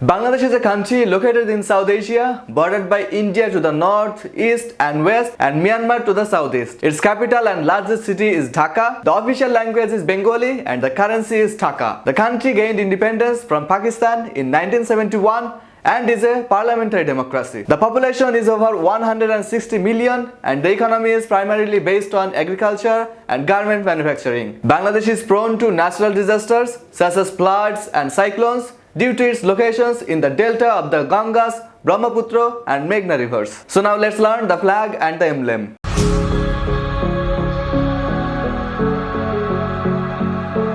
Bangladesh is a country located in South Asia, bordered by India to the north, east and west and Myanmar to the southeast. Its capital and largest city is Dhaka. The official language is Bengali and the currency is Taka. The country gained independence from Pakistan in 1971 and is a parliamentary democracy. The population is over 160 million and the economy is primarily based on agriculture and garment manufacturing. Bangladesh is prone to natural disasters such as floods and cyclones due to its locations in the delta of the Ganges, Brahmaputra and Meghna rivers. So now let's learn the flag and the emblem.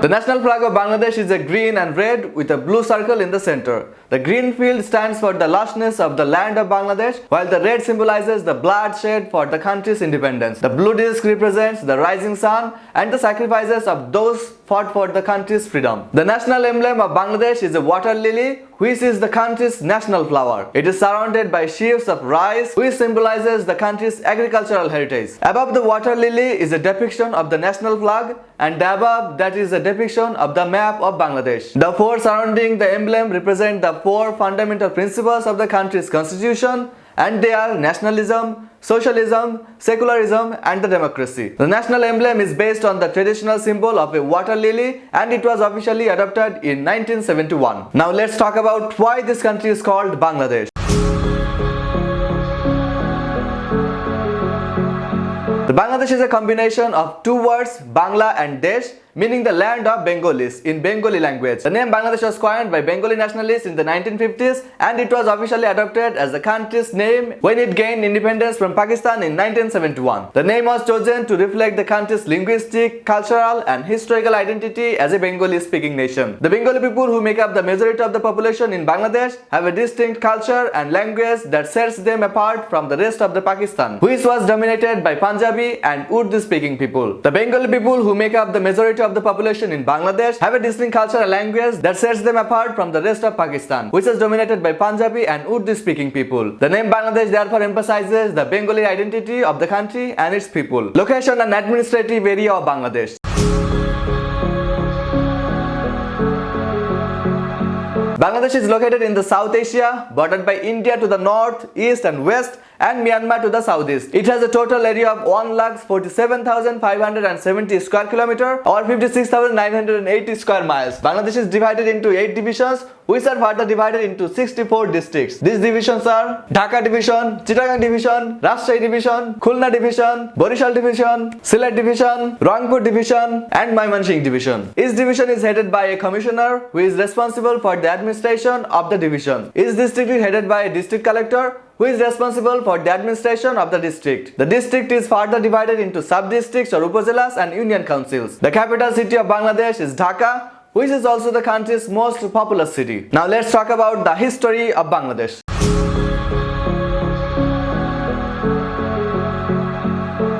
The national flag of Bangladesh is a green and red with a blue circle in the center. The green field stands for the lushnesss of the land of Bangladesh, while the red symbolizes the bloodshed for the country's independence. The blue disc represents the rising sun and the sacrifices of those fought for the country's freedom. The national emblem of Bangladesh is a water lily, which is the country's national flower. It is surrounded by sheaves of rice, which symbolizes the country's agricultural heritage. Above the water lily is a depiction of the national flag, and above that is a depiction of the map of Bangladesh. The four surrounding the emblem represent the four fundamental principles of the country's constitution, and they are nationalism, socialism, secularism and the democracy. The national emblem is based on the traditional symbol of a water lily and it was officially adopted in 1971. Now let's talk about why this country is called Bangladesh. The Bangladesh is a combination of two words, Bangla and Desh, meaning the land of Bengalis in Bengali language. The name Bangladesh was coined by Bengali nationalists in the 1950s and it was officially adopted as the country's name when it gained independence from Pakistan in 1971. The name was chosen to reflect the country's linguistic, cultural and historical identity as a Bengali-speaking nation. The Bengali people who make up the majority of the population in Bangladesh have a distinct culture and language that sets them apart from the rest of the Pakistan, which was dominated by Punjabi and Urdu-speaking people. The Bengali people who make up the majority of the population in Bangladesh have a distinct culture and language that sets them apart from the rest of Pakistan, which is dominated by Punjabi and Urdu-speaking people. The name Bangladesh therefore emphasizes the Bengali identity of the country and its people. Location and administrative area of Bangladesh. Bangladesh is located in the South Asia, bordered by India to the north, east and west and Myanmar to the southeast. It has a total area of 1,47,570 square kilometers or 56,980 square miles. Bangladesh is divided into 8 divisions, which are further divided into 64 districts. These divisions are Dhaka Division, Chittagong Division, Rajshahi Division, Khulna Division, Borishal Division, Sylhet Division, Rangpur Division and Mymensingh Division. Each division is headed by a commissioner who is responsible for the administration of the division. Each district is headed by a district collector who is responsible for the administration of the district. The district is further divided into sub-districts or upazilas and union councils. The capital city of Bangladesh is Dhaka, which is also the country's most populous city. Now let's talk about the history of Bangladesh.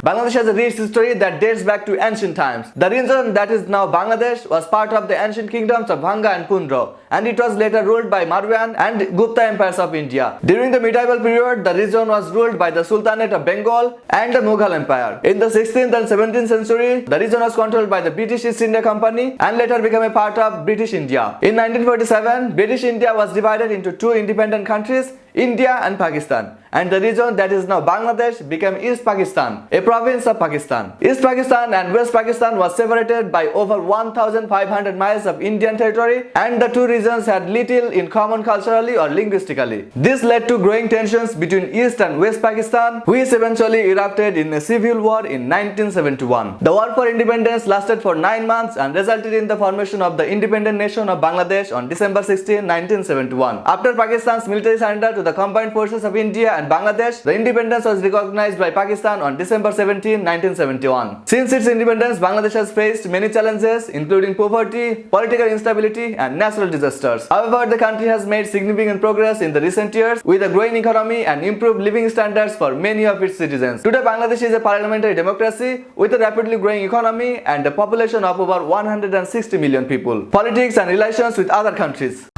Bangladesh has a rich history that dates back to ancient times. The region that is now Bangladesh was part of the ancient kingdoms of Bhanga and Pundra, and it was later ruled by Mauryan and Gupta empires of India. During the medieval period, the region was ruled by the Sultanate of Bengal and the Mughal Empire. In the 16th and 17th century, the region was controlled by the British East India Company and later became a part of British India. In 1947, British India was divided into two independent countries, India and Pakistan, and the region that is now Bangladesh became East Pakistan, a province of Pakistan. East Pakistan and West Pakistan was separated by over 1,500 miles of Indian territory and the two regions had little in common culturally or linguistically. This led to growing tensions between East and West Pakistan, which eventually erupted in a civil war in 1971. The war for independence lasted for 9 months and resulted in the formation of the independent nation of Bangladesh on December 16, 1971. After Pakistan's military surrender to the combined forces of India and Bangladesh, the independence was recognized by Pakistan on December 17, 1971. Since its independence, Bangladesh has faced many challenges including poverty, political instability and natural disasters. However, the country has made significant progress in the recent years with a growing economy and improved living standards for many of its citizens. Today, Bangladesh is a parliamentary democracy with a rapidly growing economy and a population of over 160 million people. Politics and relations with other countries.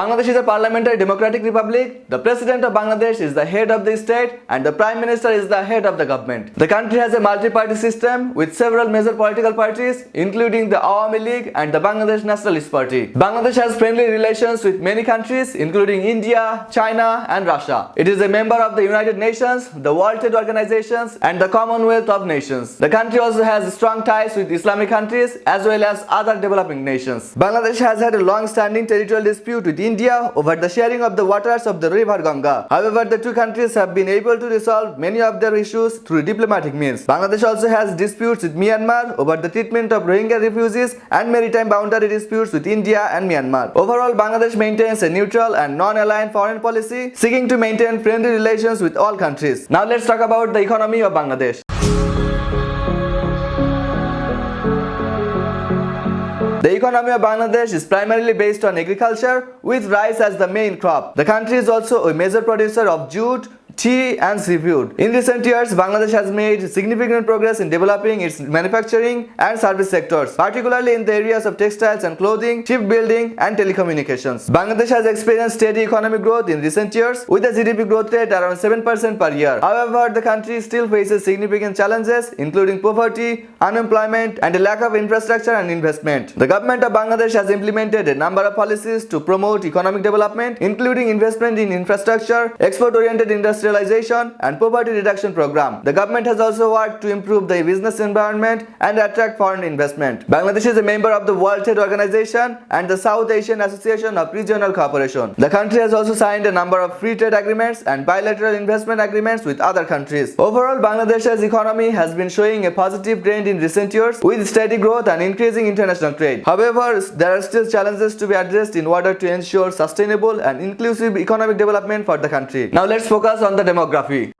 Bangladesh is a parliamentary democratic republic. The president of Bangladesh is the head of the state and the prime minister is the head of the government. The country has a multi-party system with several major political parties including the Awami League and the Bangladesh Nationalist Party. Bangladesh has friendly relations with many countries including India, China and Russia. It is a member of the United Nations, the World Trade Organizations and the Commonwealth of Nations. The country also has strong ties with Islamic countries as well as other developing nations. Bangladesh has had a long-standing territorial dispute with India over the sharing of the waters of the river Ganga. However, the two countries have been able to resolve many of their issues through diplomatic means. Bangladesh also has disputes with Myanmar over the treatment of Rohingya refugees and maritime boundary disputes with India and Myanmar. Overall, Bangladesh maintains a neutral and non-aligned foreign policy, seeking to maintain friendly relations with all countries. Now let's talk about the economy of Bangladesh. The economy of Bangladesh is primarily based on agriculture, with rice as the main crop. The country is also a major producer of jute, tea and seafood. In recent years, Bangladesh has made significant progress in developing its manufacturing and service sectors, particularly in the areas of textiles and clothing, shipbuilding and telecommunications. Bangladesh has experienced steady economic growth in recent years with a GDP growth rate around 7% per year. However, the country still faces significant challenges including poverty, unemployment and a lack of infrastructure and investment. The government of Bangladesh has implemented a number of policies to promote economic development including investment in infrastructure, export-oriented industrialization and poverty reduction program. The government has also worked to improve the business environment and attract foreign investment. Bangladesh is a member of the World Trade Organization and the South Asian Association of Regional Cooperation. The country has also signed a number of free trade agreements and bilateral investment agreements with other countries. Overall, Bangladesh's economy has been showing a positive trend in recent years with steady growth and increasing international trade. However, there are still challenges to be addressed in order to ensure sustainable and inclusive economic development for the country. Now let's focus on the demography.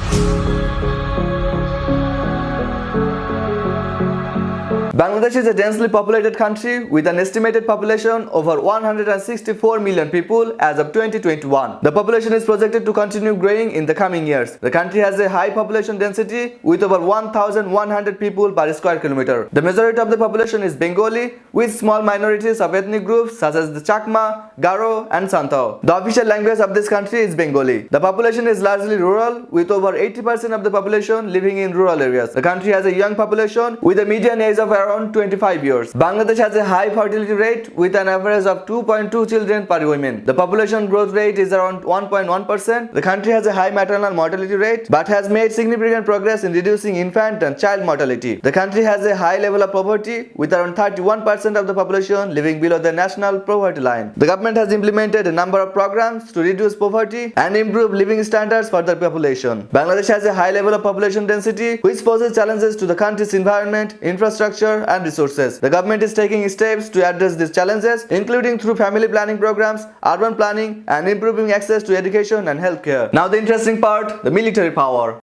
Bangladesh is a densely populated country with an estimated population over 164 million people as of 2021. The population is projected to continue growing in the coming years. The country has a high population density with over 1,100 people per square kilometer. The majority of the population is Bengali with small minorities of ethnic groups such as the Chakma, Garo and Santao. The official language of this country is Bengali. The population is largely rural with over 80% of the population living in rural areas. The country has a young population with a median age of around 25 years. Bangladesh has a high fertility rate with an average of 2.2 children per woman. The population growth rate is around 1.1%. The country has a high maternal mortality rate but has made significant progress in reducing infant and child mortality. The country has a high level of poverty with around 31% of the population living below the national poverty line. The government has implemented a number of programs to reduce poverty and improve living standards for the population. Bangladesh has a high level of population density which poses challenges to the country's environment, infrastructure and resources. The government is taking steps to address these challenges including through family planning programs, urban planning and improving access to education and healthcare. Now the interesting part, the military power.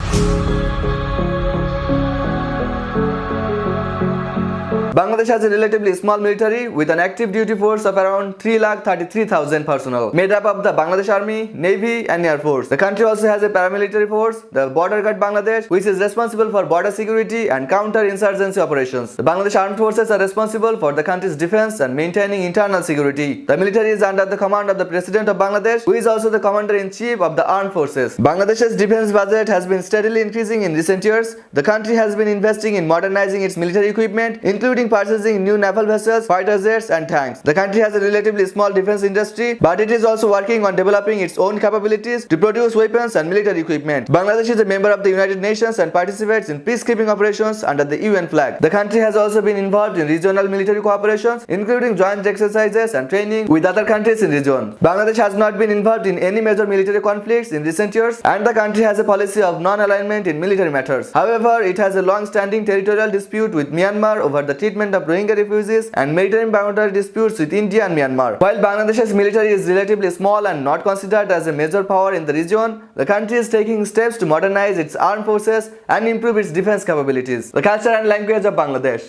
Bangladesh has a relatively small military with an active duty force of around 3,33,000 personnel, made up of the Bangladesh Army, Navy and Air Force. The country also has a paramilitary force, the Border Guard Bangladesh, which is responsible for border security and counter-insurgency operations. The Bangladesh Armed Forces are responsible for the country's defense and maintaining internal security. The military is under the command of the President of Bangladesh, who is also the Commander-in-Chief of the Armed Forces. Bangladesh's defense budget has been steadily increasing in recent years. The country has been investing in modernizing its military equipment, including purchasing new naval vessels, fighter jets and tanks. The country has a relatively small defense industry, but it is also working on developing its own capabilities to produce weapons and military equipment. Bangladesh is a member of the United Nations and participates in peacekeeping operations under the UN flag. The country has also been involved in regional military cooperations, including joint exercises and training with other countries in region. Bangladesh has not been involved in any major military conflicts in recent years, and the country has a policy of non-alignment in military matters. However, it has a long-standing territorial dispute with Myanmar over the treatment of Rohingya refugees and maritime boundary disputes with India and Myanmar. While Bangladesh's military is relatively small and not considered as a major power in the region, the country is taking steps to modernize its armed forces and improve its defense capabilities. The culture and language of Bangladesh.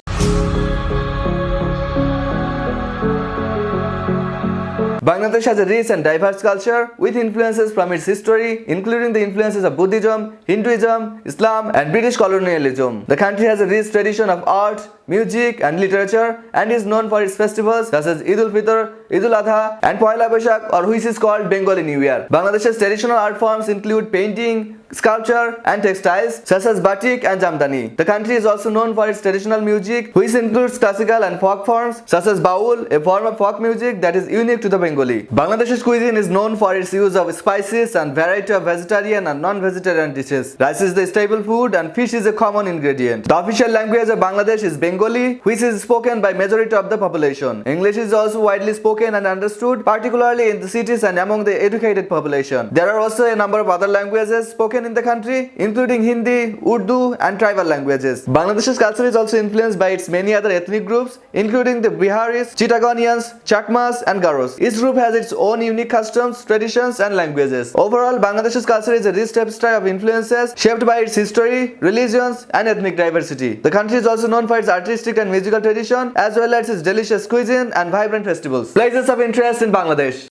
Bangladesh has a rich and diverse culture with influences from its history, including the influences of Buddhism, Hinduism, Islam, and British colonialism. The country has a rich tradition of art, music, and literature, and is known for its festivals such as Eid ul-Fitr, Idul Adha, and Poila Boishakh, or which is called Bengali New Year. Bangladesh's traditional art forms include painting, sculpture, and textiles such as batik and jamdani. The country is also known for its traditional music, which includes classical and folk forms such as baul, a form of folk music that is unique to the Bengali. Bangladesh's cuisine is known for its use of spices and variety of vegetarian and non-vegetarian dishes. Rice is the staple food and fish is a common ingredient. The official language of Bangladesh is Bengali, which is spoken by majority of the population. English is also widely spoken and understood, particularly in the cities and among the educated population. There are also a number of other languages spoken in the country, including Hindi, Urdu, and tribal languages. Bangladesh's culture is also influenced by its many other ethnic groups, including the Biharis, Chittagonians, Chakmas, and Garos. Each group has its own unique customs, traditions, and languages. Overall, Bangladesh's culture is a rich tapestry of influences shaped by its history, religions, and ethnic diversity. The country is also known for its artistic and musical tradition, as well as its delicious cuisine and vibrant festivals. Places of interest in Bangladesh.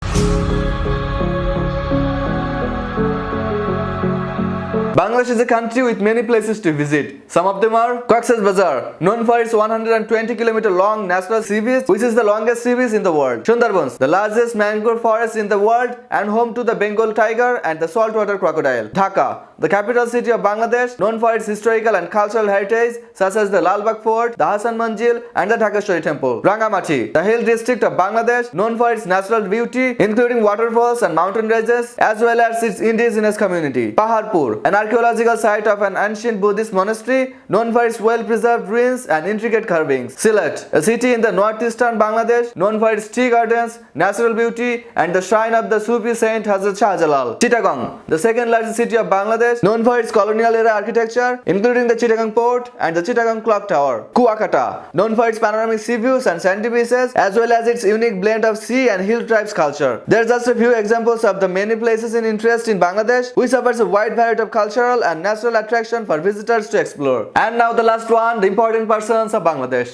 Bangladesh is a country with many places to visit. Some of them are Cox's Bazar, known for its 120-kilometer long natural sea beach, which is the longest sea beach in the world. Sundarbans, the largest mangrove forest in the world and home to the Bengal tiger and the saltwater crocodile. Dhaka, the capital city of Bangladesh, known for its historical and cultural heritage such as the Lal Bagh Fort, the Hassan Manzil, and the Dhaka Story Temple. Rangamati, the hill district of Bangladesh, known for its natural beauty, including waterfalls and mountain ranges, as well as its indigenous community. Paharpur, an archaeological site of an ancient Buddhist monastery, known for its well-preserved ruins and intricate carvings. Sylhet, a city in the northeastern Bangladesh, known for its tea gardens, natural beauty, and the shrine of the Sufi saint Hazrat Shah Jalal. Chittagong, the second largest city of Bangladesh, known for its colonial era architecture, including the Chittagong Port and the Chittagong Clock Tower. Kuakata, known for its panoramic sea views and sandy beaches, as well as its unique blend of sea and hill tribes culture. There are just a few examples of the many places in interest in Bangladesh, which offers a wide variety of cultural and natural attraction for visitors to explore. And now the last one, the important persons of Bangladesh.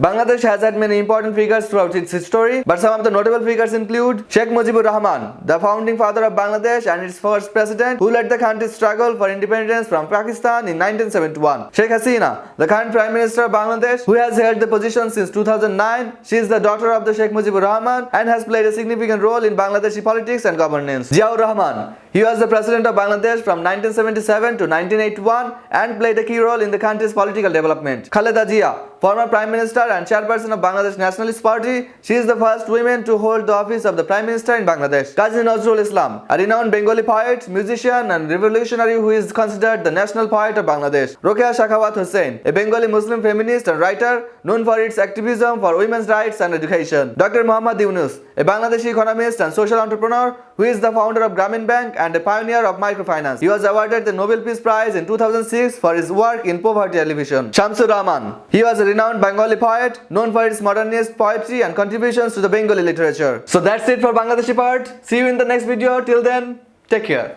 Bangladesh has had many important figures throughout its history, but some of the notable figures include Sheikh Mujibur Rahman, the founding father of Bangladesh and its first president, who led the country's struggle for independence from Pakistan in 1971. Sheikh Hasina, the current Prime Minister of Bangladesh, who has held the position since 2009. She is the daughter of the Sheikh Mujibur Rahman and has played a significant role in Bangladeshi politics and governance. Ziaur Rahman, he was the president of Bangladesh from 1977 to 1981 and played a key role in the country's political development. Khaleda Zia, former Prime Minister and chairperson of Bangladesh Nationalist Party, she is the first woman to hold the office of the Prime Minister in Bangladesh. Qazi Nazrul Islam, a renowned Bengali poet, musician and revolutionary who is considered the national poet of Bangladesh. Rokeya Shakhawat Hussain, a Bengali Muslim feminist and writer known for its activism for women's rights and education. Dr. Muhammad Yunus, a Bangladeshi economist and social entrepreneur who is the founder of Grameen Bank and a pioneer of microfinance. He was awarded the Nobel Peace Prize in 2006 for his work in poverty alleviation. Shamsur Rahman, he was a renowned Bengali poet known for its modernist poetry and contributions to the Bengali literature. So that's it for Bangladeshi part. See you in the next video. Till then, take care.